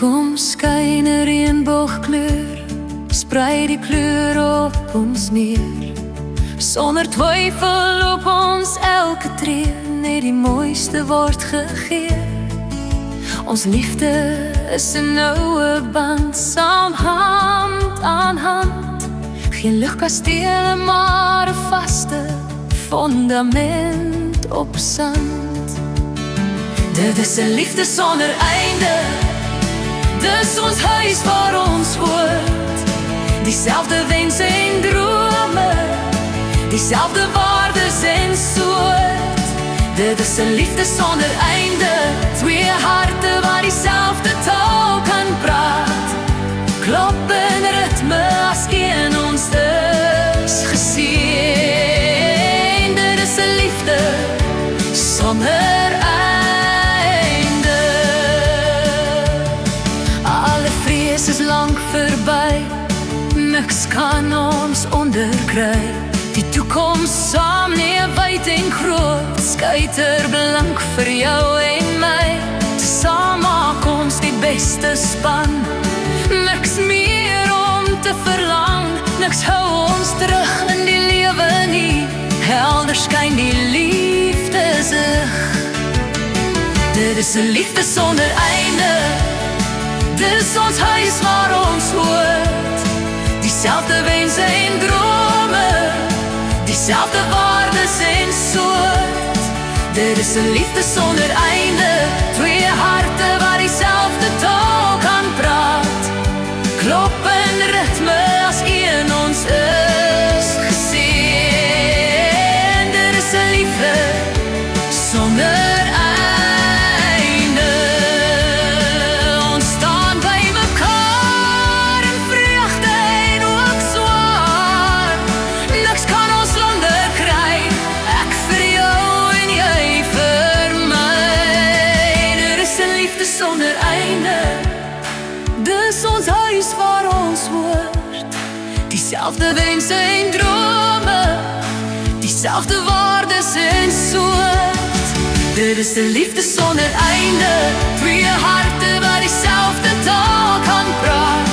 Kom skyn 'n reënboogkleur, sprei die kleur op ons neer. Sonder twyfel op ons elke tree, net die mooiste word gegee. Ons liefde is 'n noue band, saam hand aan hand. Geen lugkastele, maar 'n vaste fondament op sand. Dit is 'n liefde sonder einde, dis ons huis waar ons hoort. Dieselfde wense en drome, dieselfde waardes en soort. Dit is 'n liefde sonder einde, twee harte waar dieselfde taal kan praat. Klop in ritme as een ons is gesien. Dit is 'n liefde sonder einde. Alle vrees is lank verby, niks kan ons onderkry. Die toekoms saam, nee, wyd en groot, skyterblank vir jou en my. Saam maak ons die beste span, niks meer om te verlang. Niks hou ons terug in die lewe nie, helder skyn die liefdesig. Dit is 'n liefde sonder einde, dis ons huis waar ons hoort. Dieselfde wense en drome, dieselfde waardes en soort. Dit is 'n liefde sonder einde, twee harte waar dieselfde taal kan praat. Klop in ritme as een ons is gesien. Dit is 'n liefde sonder einde. Ons staan by mekaar in vreugde en ook swaar. Niks kan ons langer kry, ek vir jou en jy vir my. Dit is 'n liefde sonder einde, dis ons huis waar ons hoort. Dieselfde wense en drome, dieselfde waardes en soort. Dit is 'n liefde sonder einde, twee harte waar dieselfde taal kan praat.